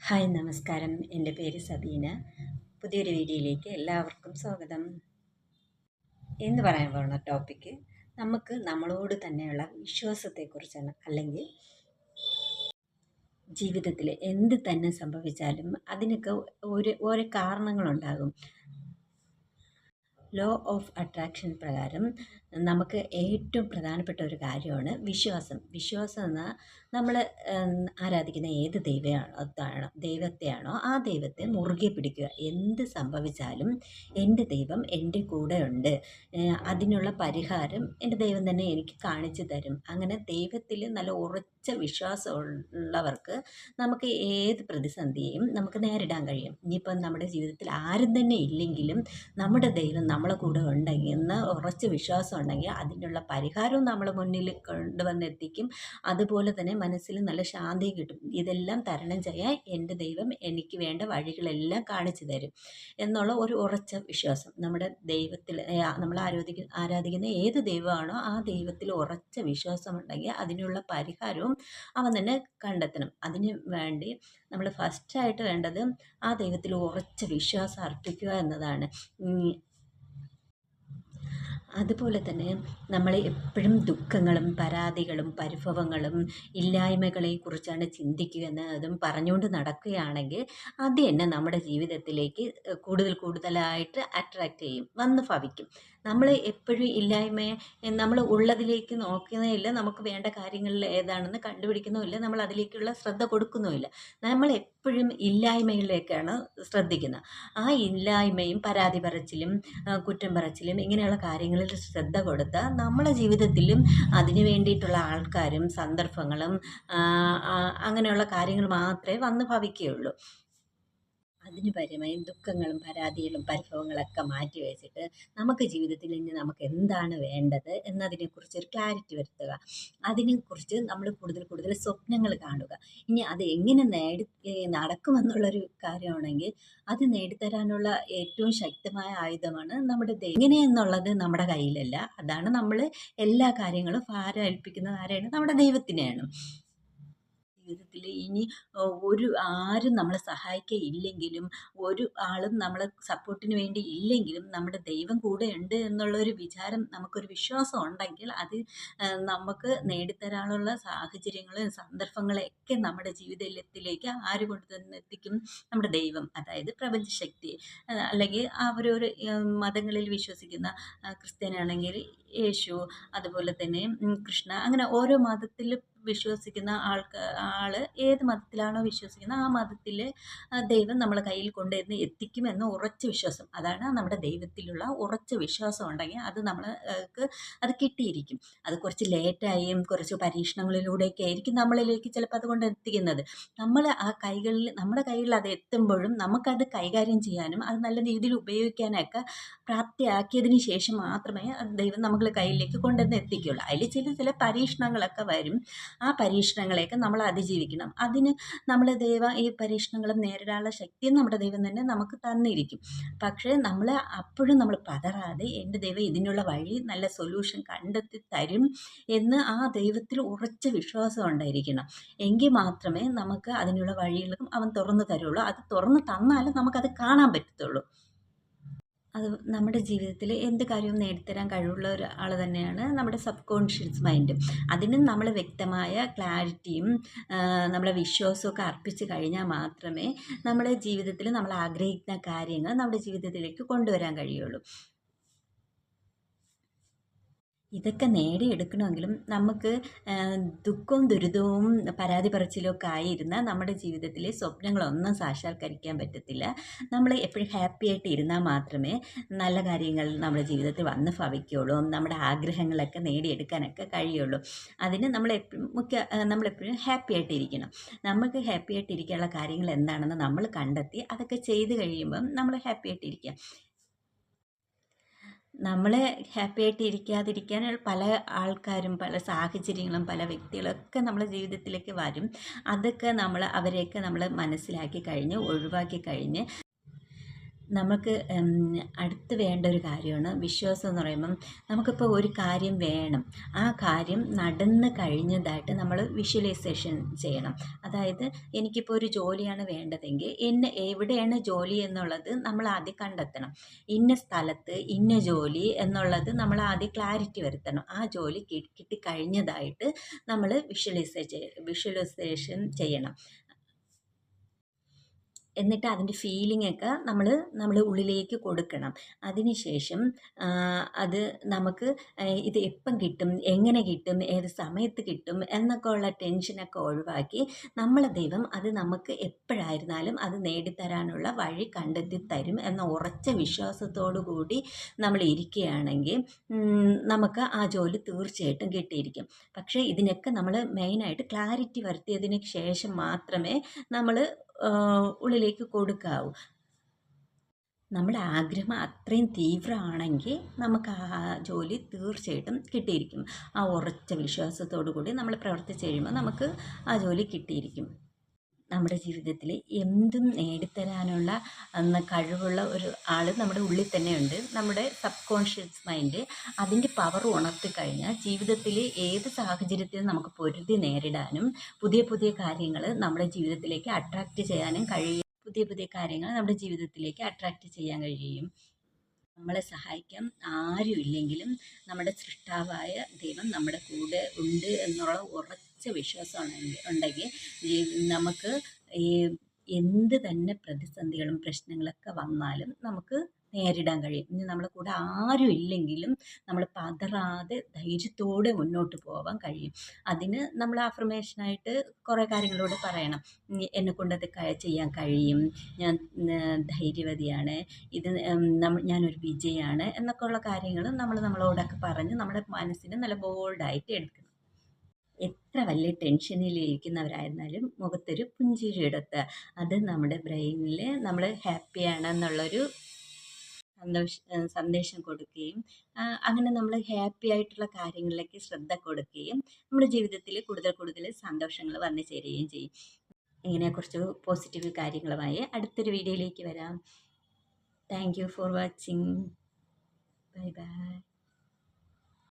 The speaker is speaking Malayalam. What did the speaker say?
ഹായ് നമസ്കാരം. എൻ്റെ പേര് സബീന. പുതിയൊരു വീഡിയോയിലേക്ക് എല്ലാവർക്കും സ്വാഗതം. എന്ന് പറയാൻ പോകുന്ന ടോപ്പിക്ക് നമുക്ക് നമ്മളോട് തന്നെയുള്ള വിശ്വാസത്തെക്കുറിച്ചാണ്. അല്ലെങ്കിൽ ജീവിതത്തിൽ എന്ത് തന്നെ സംഭവിച്ചാലും അതിനൊക്കെ ഓരോ കാരണങ്ങളുണ്ടാകും. ലോ ഓഫ് അട്രാക്ഷൻ പ്രകാരം നമുക്ക് ഏറ്റവും പ്രധാനപ്പെട്ട ഒരു കാര്യമാണ് വിശ്വാസം. വിശ്വാസം എന്നാൽ നമ്മൾ ആരാധിക്കുന്ന ഏത് ദൈവത്തെയാണോ ആ ദൈവത്തെ മുറുകെ പിടിക്കുക. എന്ത് സംഭവിച്ചാലും എൻ്റെ ദൈവം എൻ്റെ കൂടെ ഉണ്ട്, അതിനുള്ള പരിഹാരം എൻ്റെ ദൈവം തന്നെ എനിക്ക് കാണിച്ചു തരും. അങ്ങനെ ദൈവത്തിൽ നല്ല ഉറച്ച വിശ്വാസം ഉള്ളവർക്ക് നമുക്ക് ഏത് പ്രതിസന്ധിയെയും നമുക്ക് നേരിടാൻ കഴിയും. ഇനിയിപ്പം നമ്മുടെ ജീവിതത്തിൽ ആരും തന്നെ ഇല്ലെങ്കിലും നമ്മുടെ ദൈവം നമ്മളെ കൂടെ ഉണ്ടെങ്കിൽ എന്ന് ഉറച്ച വിശ്വാസം ഉണ്ടെങ്കിൽ അതിനുള്ള പരിഹാരവും നമ്മളെ മുന്നിൽ കൊണ്ടുവന്നെത്തിക്കും. അതുപോലെ തന്നെ മനസ്സിൽ നല്ല ശാന്തി കിട്ടും. ഇതെല്ലാം തരണം ചെയ്യാൻ എൻ്റെ ദൈവം എനിക്ക് വേണ്ട വഴികളെല്ലാം കാണിച്ചു തരും എന്നുള്ള ഒരു ഉറച്ച വിശ്വാസം. നമ്മുടെ ദൈവത്തിൽ നമ്മൾ ആരാധിക്കുന്ന ഏത് ദൈവമാണോ ആ ദൈവത്തിൽ ഉറച്ച വിശ്വാസമുണ്ടെങ്കിൽ അതിനുള്ള പരിഹാരവും അവൻ തന്നെ കണ്ടെത്തണം. അതിന് വേണ്ടി നമ്മൾ ഫസ്റ്റായിട്ട് വേണ്ടത് ആ ദൈവത്തിൽ ഉറച്ച വിശ്വാസം അർപ്പിക്കുക എന്നതാണ്. അതുപോലെ തന്നെ നമ്മൾ എപ്പോഴും ദുഃഖങ്ങളും പരാതികളും പരിഭവങ്ങളും ഇല്ലായ്മകളെക്കുറിച്ചാണ് ചിന്തിക്കുക എന്നതും പറഞ്ഞുകൊണ്ട് നടക്കുകയാണെങ്കിൽ അത് തന്നെ നമ്മുടെ ജീവിതത്തിലേക്ക് കൂടുതലായിട്ട് അട്രാക്റ്റ് ചെയ്യും, വന്ന് ഭവിക്കും. നമ്മൾ എപ്പോഴും ഇല്ലായ്മയെ നമ്മൾ ഉള്ളതിലേക്ക് നോക്കുന്നതില്ല, നമുക്ക് വേണ്ട കാര്യങ്ങളിൽ ഏതാണെന്ന് കണ്ടുപിടിക്കുന്നുമില്ല, നമ്മൾ അതിലേക്കുള്ള ശ്രദ്ധ കൊടുക്കുന്നുമില്ല. നമ്മൾ എപ്പോഴും ഇല്ലായ്മയിലേക്കാണ് ശ്രദ്ധിക്കുന്നത്. ആ ഇല്ലായ്മയും പരാതി പറച്ചിലും കുറ്റം പറച്ചിലും ഇങ്ങനെയുള്ള കാര്യങ്ങളിൽ ശ്രദ്ധ കൊടുത്താൽ നമ്മുടെ ജീവിതത്തിലും അതിന് വേണ്ടിയിട്ടുള്ള ആൾക്കാരും സന്ദർഭങ്ങളും അങ്ങനെയുള്ള കാര്യങ്ങൾ മാത്രമേ വന്ന് ഭവിക്കുകയുള്ളൂ. അതിന് പകരമായി ദുഃഖങ്ങളും പരാതികളും പരിഭവങ്ങളൊക്കെ മാറ്റി വെച്ചിട്ട് നമുക്ക് ജീവിതത്തിൽ ഇനി നമുക്ക് എന്താണ് വേണ്ടത് എന്നതിനെക്കുറിച്ച് ഒരു ക്ലാരിറ്റി വരുത്തുക. അതിനെക്കുറിച്ച് നമ്മൾ കൂടുതൽ സ്വപ്നങ്ങൾ കാണുക. ഇനി അത് എങ്ങനെ നടക്കുമെന്നുള്ളൊരു കാര്യമാണെങ്കിൽ അത് നേടിത്തരാനുള്ള ഏറ്റവും ശക്തമായ ആയുധമാണ് നമ്മുടെ എങ്ങനെയെന്നുള്ളത് നമ്മുടെ കയ്യിലല്ല. അതാണ് നമ്മൾ എല്ലാ കാര്യങ്ങളും ഭാരം ഏൽപ്പിക്കുന്നത് ആരെയാണ്? നമ്മുടെ ദൈവത്തിനെയാണ്. ജീവിതത്തിൽ ഇനി ആരും നമ്മളെ സഹായിക്കുകയില്ലെങ്കിലും ഒരു ആളും നമ്മളെ സപ്പോർട്ടിന് വേണ്ടി ഇല്ലെങ്കിലും നമ്മുടെ ദൈവം കൂടെ ഉണ്ട് എന്നുള്ളൊരു വിചാരം, നമുക്കൊരു വിശ്വാസം ഉണ്ടെങ്കിൽ അത് നമുക്ക് നേടിത്തരാനുള്ള സാഹചര്യങ്ങളും സന്ദർഭങ്ങളെയൊക്കെ നമ്മുടെ ജീവിതത്തിലേക്ക് ആര് കൊണ്ടുതന്നെ എത്തിക്കും? നമ്മുടെ ദൈവം, അതായത് പ്രപഞ്ചശക്തി. അല്ലെങ്കിൽ അവരൊരു മതങ്ങളിൽ വിശ്വസിക്കുന്ന ക്രിസ്ത്യാനാണെങ്കിൽ യേശു, അതുപോലെ തന്നെ കൃഷ്ണ, അങ്ങനെ ഓരോ മതത്തിൽ വിശ്വസിക്കുന്ന ആൾ ഏത് മതത്തിലാണോ വിശ്വസിക്കുന്നത് ആ മതത്തിൽ ദൈവം നമ്മളെ കയ്യിൽ കൊണ്ടുവന്ന് എത്തിക്കുമെന്ന ഉറച്ച വിശ്വാസം. അതാണ് നമ്മുടെ ദൈവത്തിലുള്ള ഉറച്ച വിശ്വാസം ഉണ്ടെങ്കിൽ അത് നമ്മൾക്ക് അത് കിട്ടിയിരിക്കും. അത് കുറച്ച് ലേറ്റായും കുറച്ച് പരീക്ഷണങ്ങളിലൂടെയൊക്കെ ആയിരിക്കും നമ്മളിലേക്ക് ചിലപ്പോൾ അതുകൊണ്ട് എത്തിക്കുന്നത്. നമ്മൾ നമ്മുടെ കൈകളിൽ അത് എത്തുമ്പോഴും നമുക്കത് കൈകാര്യം ചെയ്യാനും അത് നല്ല രീതിയിൽ ഉപയോഗിക്കാനൊക്കെ പ്രാപ്തിയാക്കിയതിന് ശേഷം മാത്രമേ ദൈവം നമ്മളെ കയ്യിലേക്ക് കൊണ്ടുവന്ന് എത്തിക്കുകയുള്ളൂ. അതിൽ ചില പരീക്ഷണങ്ങളൊക്കെ വരും. ആ പരീക്ഷണങ്ങളെയൊക്കെ നമ്മൾ അതിജീവിക്കണം. അതിന് നമ്മൾ ഈ പരീക്ഷണങ്ങളും നേരിടാനുള്ള ശക്തിയും നമ്മുടെ ദൈവം തന്നെ നമുക്ക് തന്നിരിക്കും. പക്ഷേ അപ്പോഴും നമ്മൾ പതറാതെ എൻ്റെ ദൈവം ഇതിനുള്ള വഴി നല്ല സൊല്യൂഷൻ കണ്ടെത്തി തരും എന്ന് ആ ദൈവത്തിൽ ഉറച്ച വിശ്വാസം ഉണ്ടായിരിക്കണം. എങ്കിൽ മാത്രമേ നമുക്ക് അതിനുള്ള വഴികളും അവൻ തുറന്നു തരുള്ളൂ. അത് തുറന്നു തന്നാലും നമുക്കത് കാണാൻ പറ്റത്തുള്ളൂ. അത് നമ്മുടെ ജീവിതത്തിൽ എന്ത് കാര്യവും നേടിത്തരാൻ കഴിവുള്ള ഒരാൾ തന്നെയാണ് നമ്മുടെ സബ് കോൺഷ്യസ് മൈൻഡ്. അതിന് നമ്മൾ വ്യക്തമായ ക്ലാരിറ്റിയും നമ്മളെ വിശ്വാസമൊക്കെ അർപ്പിച്ച് കഴിഞ്ഞാൽ മാത്രമേ നമ്മുടെ ജീവിതത്തിൽ നമ്മൾ ആഗ്രഹിക്കുന്ന കാര്യങ്ങൾ നമ്മുടെ ജീവിതത്തിലേക്ക് കൊണ്ടുവരാൻ കഴിയുള്ളൂ. ഇതൊക്കെ നേടിയെടുക്കണമെങ്കിലും നമുക്ക് ദുഃഖവും ദുരിതവും പരാതി പറച്ചിലൊക്കെ ആയിരുന്നാൽ നമ്മുടെ ജീവിതത്തിലെ സ്വപ്നങ്ങളൊന്നും സാക്ഷാത്കരിക്കാൻ പറ്റത്തില്ല. നമ്മൾ എപ്പോഴും ഹാപ്പി ആയിട്ട് ഇരുന്നാൽ മാത്രമേ നല്ല കാര്യങ്ങൾ നമ്മുടെ ജീവിതത്തിൽ വന്ന് ഭവിക്കുകയുള്ളൂ, നമ്മുടെ ആഗ്രഹങ്ങളൊക്കെ നേടിയെടുക്കാനൊക്കെ കഴിയുള്ളൂ. അതിന് നമ്മളെപ്പോഴും ഹാപ്പി ആയിട്ടിരിക്കണം. നമുക്ക് ഹാപ്പി ആയിട്ടിരിക്കാനുള്ള കാര്യങ്ങൾ എന്താണെന്ന് നമ്മൾ കണ്ടെത്തി അതൊക്കെ ചെയ്ത് കഴിയുമ്പം നമ്മൾ ഹാപ്പി ആയിട്ടിരിക്കുക. നമ്മളെ ഹാപ്പി ആയിട്ട് ഇരിക്കാതിരിക്കാൻ പല ആൾക്കാരും പല സാഹചര്യങ്ങളും പല വ്യക്തികളൊക്കെ നമ്മുടെ ജീവിതത്തിലേക്ക് വരും. അതൊക്കെ അവരെയൊക്കെ നമ്മൾ മനസ്സിലാക്കി കഴിഞ്ഞ് ഒഴിവാക്കി കഴിഞ്ഞ് നമുക്ക് അടുത്ത് വേണ്ട ഒരു കാര്യമാണ് വിശ്വാസം എന്ന് പറയുമ്പം നമുക്കിപ്പോൾ ഒരു കാര്യം വേണം. ആ കാര്യം നടന്ന് കഴിഞ്ഞതായിട്ട് നമ്മൾ വിഷ്വലൈസേഷൻ ചെയ്യണം. അതായത് എനിക്കിപ്പോൾ ഒരു ജോലിയാണ് വേണ്ടതെങ്കിൽ എവിടെയാണ് ജോലി എന്നുള്ളത് നമ്മൾ ആദ്യം കണ്ടെത്തണം. ഇന്ന സ്ഥലത്ത് ഇന്ന ജോലി എന്നുള്ളത് നമ്മൾ ആദ്യം ക്ലാരിറ്റി വരുത്തണം. ആ ജോലി കിട്ടിക്കഴിഞ്ഞതായിട്ട് നമ്മൾ വിഷ്വലൈസേഷൻ ചെയ്യണം. എന്നിട്ട് അതിൻ്റെ ഫീലിങ്ങൊക്കെ നമ്മൾ ഉള്ളിലേക്ക് കൊടുക്കണം. അതിനുശേഷം അത് നമുക്ക് ഇത് എപ്പം കിട്ടും, എങ്ങനെ കിട്ടും, ഏത് സമയത്ത് കിട്ടും എന്നൊക്കെ ഉള്ള ടെൻഷനൊക്കെ ഒഴിവാക്കി നമ്മളെ ദൈവം അത് നമുക്ക് എപ്പോഴായിരുന്നാലും അത് നേടിത്തരാനുള്ള വഴി കണ്ടെത്തി തരും എന്ന ഉറച്ച വിശ്വാസത്തോടു കൂടി നമ്മൾ ഇരിക്കുകയാണെങ്കിൽ നമുക്ക് ആ ജോലി തീർച്ചയായിട്ടും കിട്ടിയിരിക്കും. പക്ഷേ ഇതിനൊക്കെ നമ്മൾ മെയിനായിട്ട് ക്ലാരിറ്റി വരുത്തിയതിന് ശേഷം മാത്രമേ നമ്മൾ ഉള്ളിലേക്ക് കൊടുക്കാവൂ. നമ്മുടെ ആഗ്രഹം അത്രയും തീവ്രമാണെങ്കിൽ നമുക്ക് ആ ജോലി തീർച്ചയായിട്ടും കിട്ടിയിരിക്കും. ആ ഉറച്ച വിശ്വാസത്തോടു കൂടി നമ്മൾ പ്രവർത്തിച്ച് കഴിയുമ്പോൾ നമുക്ക് ആ ജോലി കിട്ടിയിരിക്കും. നമ്മുടെ ജീവിതത്തിൽ എന്തും നേടിത്തരാനുള്ള കഴിവുള്ള ഒരു ആൾ നമ്മുടെ ഉള്ളിൽ തന്നെയുണ്ട്. നമ്മുടെ സബ് കോൺഷ്യസ് മൈൻഡ് അതിൻ്റെ പവർ ഉണർത്തിക്കഴിഞ്ഞാൽ ജീവിതത്തിൽ ഏത് സാഹചര്യത്തിലും നമുക്ക് പൊരുതി നേരിടാനും പുതിയ പുതിയ കാര്യങ്ങൾ നമ്മുടെ ജീവിതത്തിലേക്ക് അട്രാക്റ്റ് ചെയ്യാനും കഴിയും. പുതിയ പുതിയ കാര്യങ്ങൾ നമ്മുടെ ജീവിതത്തിലേക്ക് അട്രാക്റ്റ് ചെയ്യാൻ കഴിയും. നമ്മളെ സഹായിക്കാൻ ആരുമില്ലെങ്കിലും നമ്മുടെ സൃഷ്ടാവായ ദൈവം നമ്മുടെ കൂടെ ഉണ്ട് എന്നുള്ള ഉറച്ച വിശ്വാസം ഉണ്ടെങ്കിൽ നമുക്ക് ഈ എന്ത് തന്നെ പ്രതിസന്ധികളും പ്രശ്നങ്ങളൊക്കെ വന്നാലും നമുക്ക് നേരിടാൻ കഴിയും. ഇനി നമ്മളെ കൂടെ ആരും ഇല്ലെങ്കിലും നമ്മൾ പതറാതെ ധൈര്യത്തോടെ മുന്നോട്ട് പോകാൻ കഴിയും. അതിന് നമ്മൾ അഫർമേഷനായിട്ട് കുറേ കാര്യങ്ങളോട് പറയണം. എന്നെക്കൊണ്ടത് ചെയ്യാൻ കഴിയും, ഞാൻ ധൈര്യവതിയാണ്, ഇത് ഞാനൊരു വിജയാണ് എന്നൊക്കെ ഉള്ള കാര്യങ്ങൾ നമ്മളോടൊക്കെ പറഞ്ഞ് നമ്മുടെ മനസ്സിനെ നല്ല ബോൾഡായിട്ട് എടുക്കണം. എത്ര വലിയ ടെൻഷനിലിരിക്കുന്നവരായിരുന്നാലും മുഖത്തൊരു പുഞ്ചിരി എടുത്ത് അത് നമ്മുടെ ബ്രെയിനിൽ നമ്മൾ ഹാപ്പിയാണെന്നുള്ളൊരു സന്ദേശം കൊടുക്കുകയും അങ്ങനെ നമ്മൾ ഹാപ്പി ആയിട്ടുള്ള കാര്യങ്ങളിലേക്ക് ശ്രദ്ധ കൊടുക്കുകയും നമ്മുടെ ജീവിതത്തിൽ കൂടുതൽ കൂടുതൽ സന്തോഷങ്ങൾ വന്നു ചേരുകയും ചെയ്യും. ഇങ്ങനെ കുറച്ച് പോസിറ്റീവ് കാര്യങ്ങളുമായി അടുത്തൊരു വീഡിയോയിലേക്ക് വരാം. Thank you for watching. Bye bye.